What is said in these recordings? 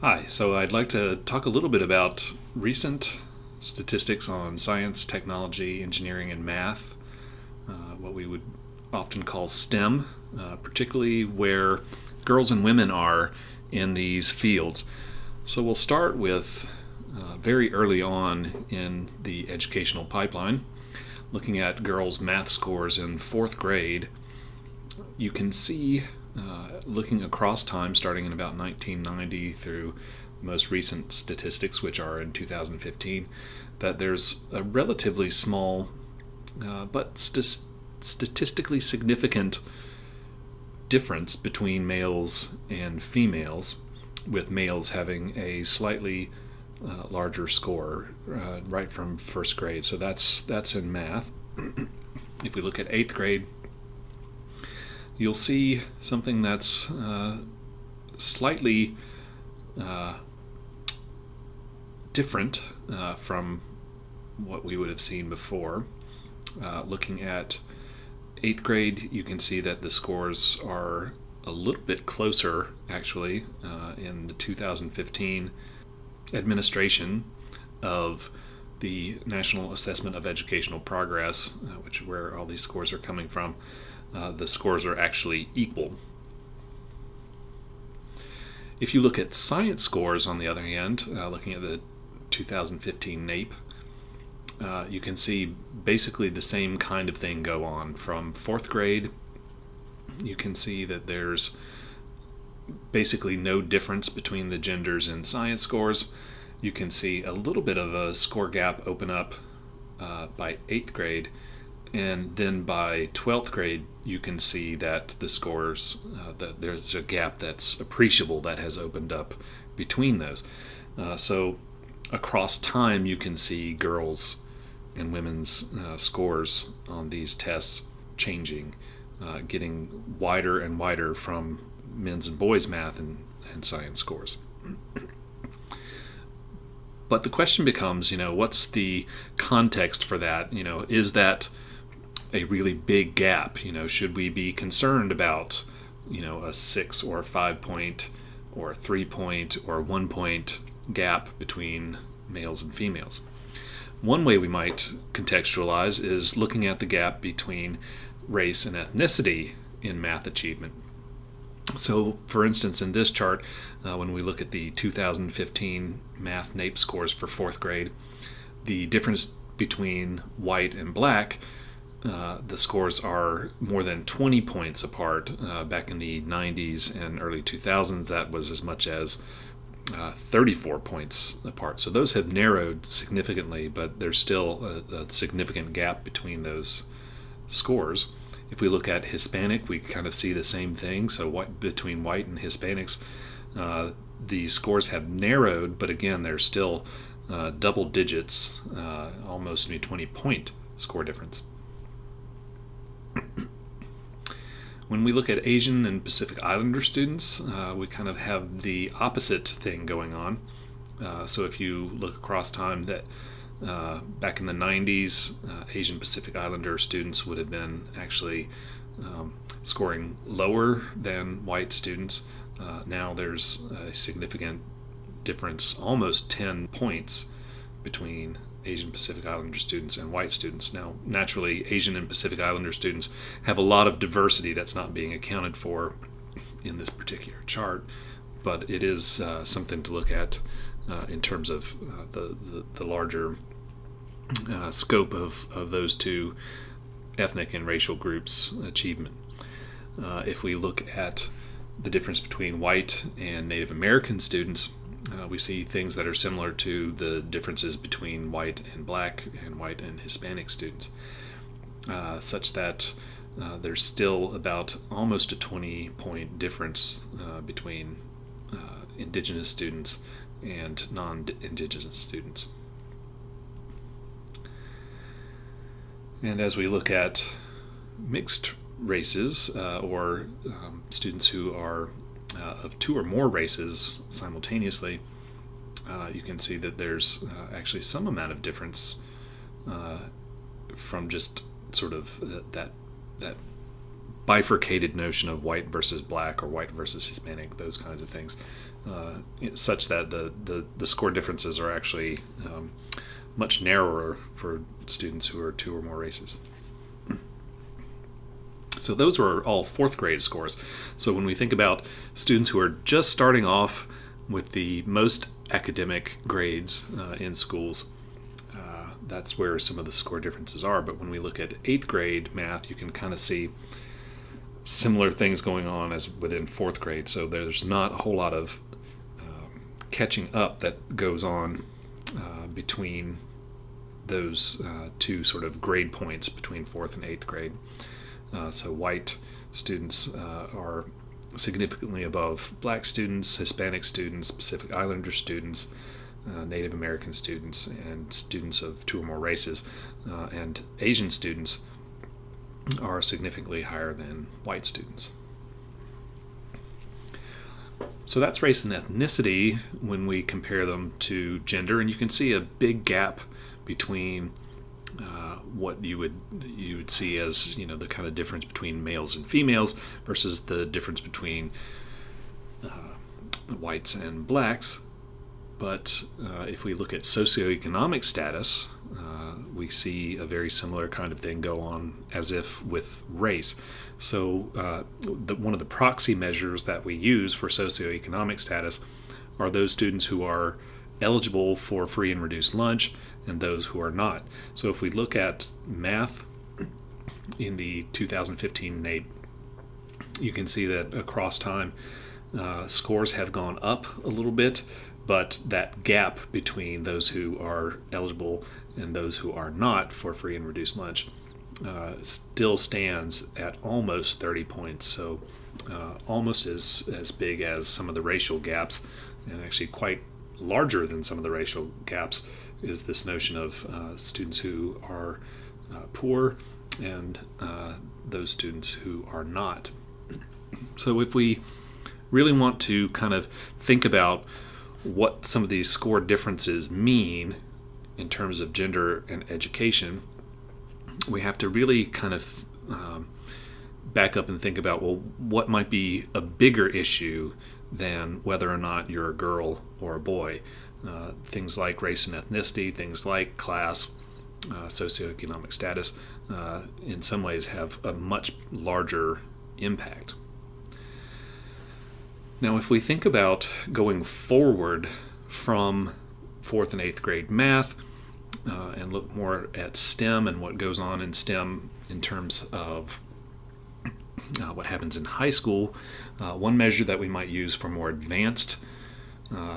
Hi, so I'd like to talk a little bit about recent statistics on science, technology, engineering, and math, what we would often call STEM, particularly where girls and women are in these fields. So we'll start with very early on in the educational pipeline, looking at girls' math scores in fourth grade. You can see, looking across time, starting in about 1990 through the most recent statistics, which are in 2015, that there's a relatively small but statistically significant difference between males and females, with males having a slightly larger score right from first grade. So that's in math. If we look at eighth grade, you'll see something that's slightly different from what we would have seen before. Looking at eighth grade, you can see that the scores are a little bit closer, actually, in the 2015 administration of the National Assessment of Educational Progress, which is where all these scores are coming from. The scores are actually equal. If you look at science scores, on the other hand, looking at the 2015 NAEP, you can see basically the same kind of thing go on. From fourth grade, you can see that there's basically no difference between the genders in science scores. You can see a little bit of a score gap open up by eighth grade, and then by 12th grade, you can see that the scores, that there's a gap that's appreciable that has opened up between those. So across time, you can see girls and women's scores on these tests changing, getting wider and wider from men's and boys' math and science scores. But the question becomes, what's the context for that? Is that a really big gap? Should we be concerned about, a 6 or 5 point or 3 point or 1 point gap between males and females? One way we might contextualize is looking at the gap between race and ethnicity in math achievement. So, for instance, in this chart, when we look at the 2015 math NAEP scores for fourth grade, the difference between white and black, the scores are more than 20 points apart. Back in the 90s and early 2000s, that was as much as 34 points apart. So those have narrowed significantly, but there's still a significant gap between those scores. If we look at Hispanic, we kind of see the same thing. So between white and Hispanics, the scores have narrowed, but again, there's still double digits, almost a 20-point score difference. When we look at Asian and Pacific Islander students, we kind of have the opposite thing going on. So if you look across time, that back in the 90s, Asian Pacific Islander students would have been actually scoring lower than white students. Now there's a significant difference, almost 10 points, between Asian Pacific Islander students and white students. Now, naturally, Asian and Pacific Islander students have a lot of diversity that's not being accounted for in this particular chart, but it is something to look at in terms of the larger scope of those two ethnic and racial groups' achievement. If we look at the difference between white and Native American students, we see things that are similar to the differences between white and black and white and Hispanic students, such that there's still about almost a 20-point difference between indigenous students and non-indigenous students. And as we look at mixed races or students who are of two or more races simultaneously, you can see that there's actually some amount of difference from just sort of that bifurcated notion of white versus black or white versus Hispanic, those kinds of things, such that the score differences are actually much narrower for students who are two or more races. So those were all fourth grade scores. So when we think about students who are just starting off with the most academic grades in schools, that's where some of the score differences are. But when we look at eighth grade math, you can kind of see similar things going on as within fourth grade. So there's not a whole lot of catching up that goes on between those two sort of grade points between fourth and eighth grade. So white students are significantly above black students, Hispanic students, Pacific Islander students, Native American students, and students of two or more races. And Asian students are significantly higher than white students. So that's race and ethnicity when we compare them to gender, and you can see a big gap between what you would see as the kind of difference between males and females versus the difference between whites and blacks. But if we look at socioeconomic status, we see a very similar kind of thing go on as if with race. So one of the proxy measures that we use for socioeconomic status are those students who are eligible for free and reduced lunch and those who are not. So if we look at math in the 2015 NAEP, you can see that across time scores have gone up a little bit, but that gap between those who are eligible and those who are not for free and reduced lunch still stands at almost 30 points. So almost as big as some of the racial gaps, and actually quite larger than some of the racial gaps, is this notion of students who are poor and those students who are not. So if we really want to kind of think about what some of these score differences mean in terms of gender and education, we have to really kind of back up and think about, well, what might be a bigger issue than whether or not you're a girl or a boy. Things like race and ethnicity, things like class, socioeconomic status, in some ways have a much larger impact. Now, if we think about going forward from fourth and eighth grade math and look more at STEM and what goes on in STEM in terms of what happens in high school, one measure that we might use for more advanced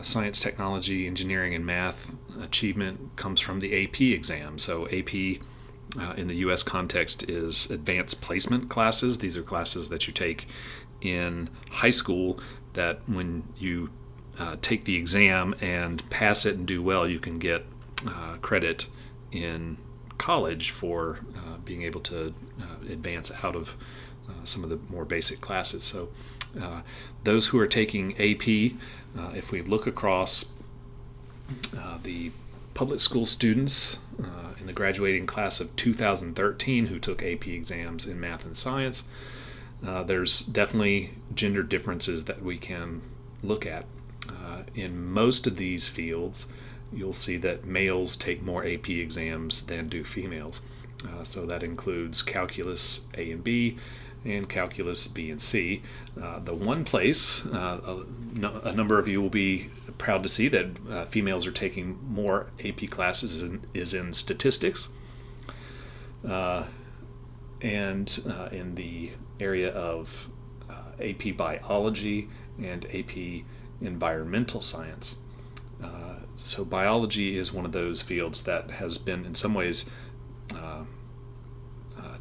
science, technology, engineering, and math achievement comes from the AP exam. So AP in the U.S. context is advanced placement classes. These are classes that you take in high school that when you take the exam and pass it and do well, you can get credit in college for being able to advance out of some of the more basic classes. So those who are taking AP, if we look across the public school students in the graduating class of 2013 who took AP exams in math and science, there's definitely gender differences that we can look at. In most of these fields, you'll see that males take more AP exams than do females. So that includes calculus A and B and calculus B and C. The one place a number of you will be proud to see that females are taking more AP classes is in statistics. And in the area of AP biology and AP environmental science. So biology is one of those fields that has been in some ways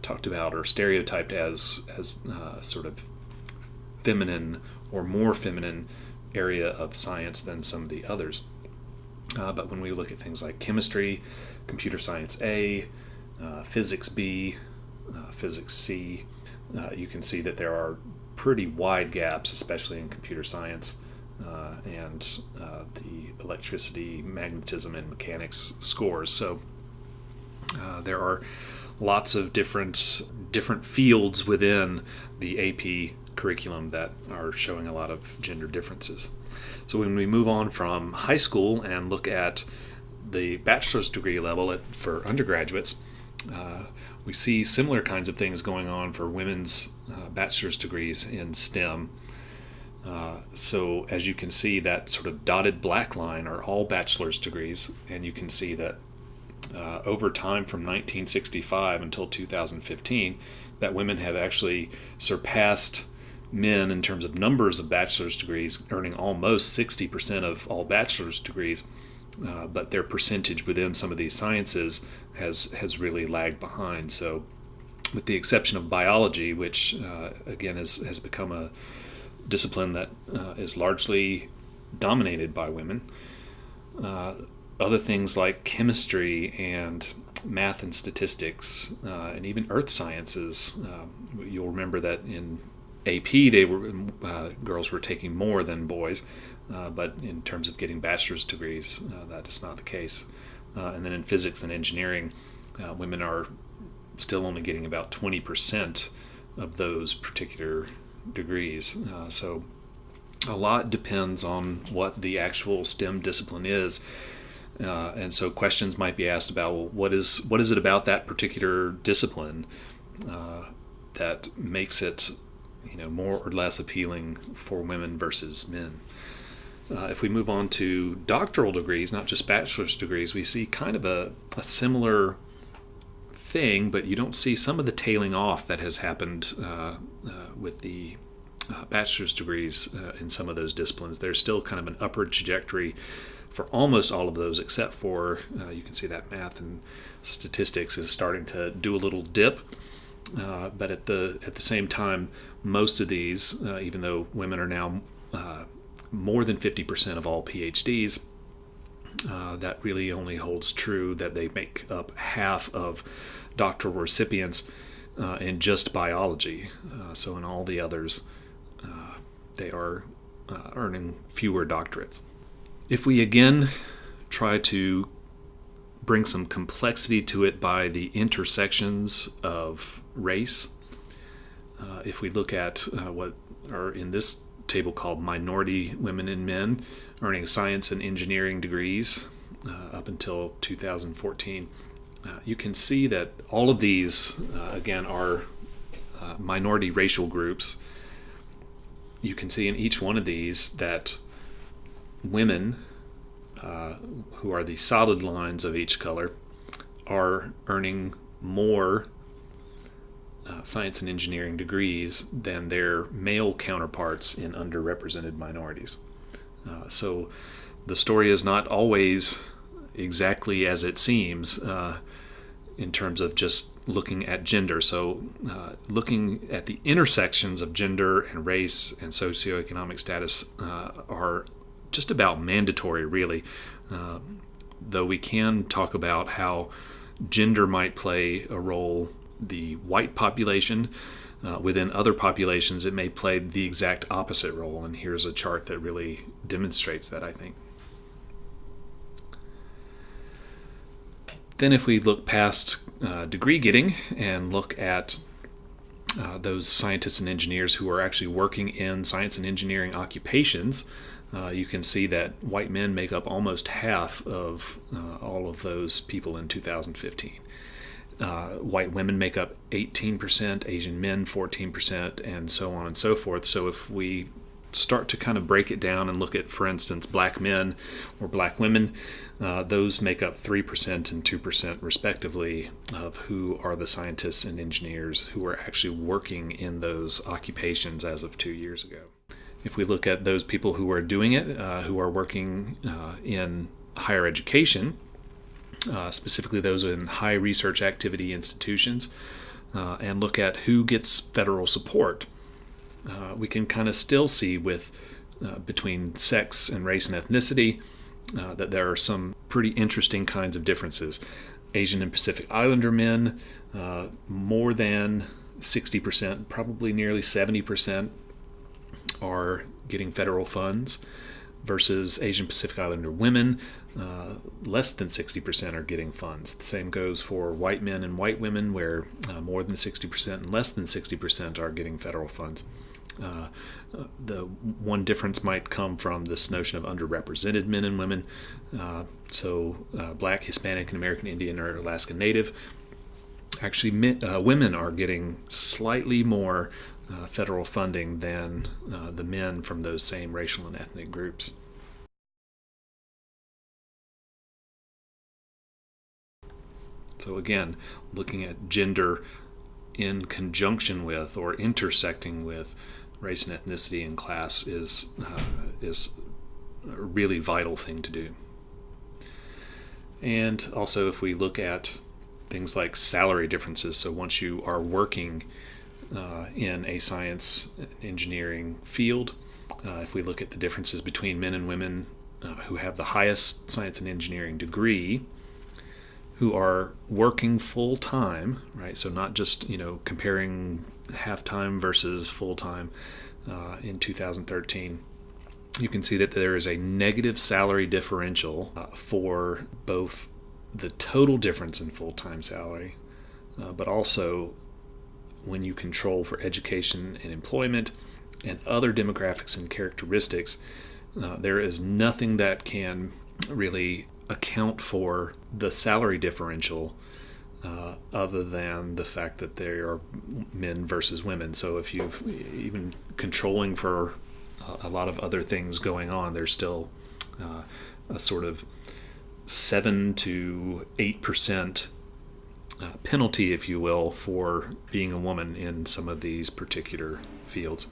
talked about or stereotyped as sort of feminine or more feminine area of science than some of the others. But when we look at things like chemistry, computer science A, physics B, physics C, you can see that there are pretty wide gaps, especially in computer science and the electricity, magnetism, and mechanics scores. So there are lots of different fields within the AP curriculum that are showing a lot of gender differences. So when we move on from high school and look at the bachelor's degree level for undergraduates, we see similar kinds of things going on for women's bachelor's degrees in STEM. So as you can see, that sort of dotted black line are all bachelor's degrees, and you can see that over time from 1965 until 2015, that women have actually surpassed men in terms of numbers of bachelor's degrees, earning almost 60% of all bachelor's degrees, but their percentage within some of these sciences has really lagged behind. So with the exception of biology, which again has become a discipline that is largely dominated by women, other things like chemistry and math and statistics, and even earth sciences, you'll remember that in AP girls were taking more than boys, but in terms of getting bachelor's degrees, that is not the case. And then in physics and engineering, women are still only getting about 20% of those particular degrees. So a lot depends on what the actual STEM discipline is. And so questions might be asked about, well, what is it about that particular discipline that makes it more or less appealing for women versus men? If we move on to doctoral degrees, not just bachelor's degrees, we see kind of a similar thing, but you don't see some of the tailing off that has happened with the bachelor's degrees in some of those disciplines. There's still kind of an upward trajectory for almost all of those, except for you can see that math and statistics is starting to do a little dip. But at the same time, most of these, even though women are now more than 50% of all PhDs, that really only holds true that they make up half of doctoral recipients in just biology. So in all the others, they are earning fewer doctorates. If we again try to bring some complexity to it by the intersections of race, if we look at what are in this table called minority women and men earning science and engineering degrees up until 2014, you can see that all of these, again, are minority racial groups. You can see in each one of these that women, who are the solid lines of each color, are earning more science and engineering degrees than their male counterparts in underrepresented minorities. So the story is not always exactly as it seems in terms of just looking at gender. So looking at the intersections of gender and race and socioeconomic status are just about mandatory, really, though we can talk about how gender might play a role. The white population, within other populations, it may play the exact opposite role, and here's a chart that really demonstrates that, I think. Then if we look past degree getting and look at those scientists and engineers who are actually working in science and engineering occupations, you can see that white men make up almost half of all of those people in 2015. White women make up 18%, Asian men 14%, and so on and so forth. So if we start to kind of break it down and look at, for instance, black men or black women, those make up 3% and 2% respectively of who are the scientists and engineers who are actually working in those occupations as of 2 years ago. If we look at those people who are doing it, who are working in higher education, specifically those in high research activity institutions, and look at who gets federal support, we can kind of still see with between sex and race and ethnicity that there are some pretty interesting kinds of differences. Asian and Pacific Islander men, more than 60%, probably nearly 70%, are getting federal funds. versus Asian Pacific Islander women, less than 60% are getting funds. The same goes for white men and white women, where more than 60% and less than 60% are getting federal funds. The one difference might come from this notion of underrepresented men and women. Black, Hispanic, and American Indian or Alaska Native. Actually, women are getting slightly more federal funding than the men from those same racial and ethnic groups. So again, looking at gender in conjunction with or intersecting with race and ethnicity and class is a really vital thing to do. And also, if we look at things like salary differences, so once you are working in a science engineering field, if we look at the differences between men and women who have the highest science and engineering degree, who are working full time, right? So not just comparing half time versus full time in 2013. You can see that there is a negative salary differential for both the total difference in full-time salary, but also when you control for education and employment and other demographics and characteristics, there is nothing that can really account for the salary differential other than the fact that they are men versus women. So if you've even controlling for a lot of other things going on, there's still a sort of 7 to 8% penalty, if you will, for being a woman in some of these particular fields.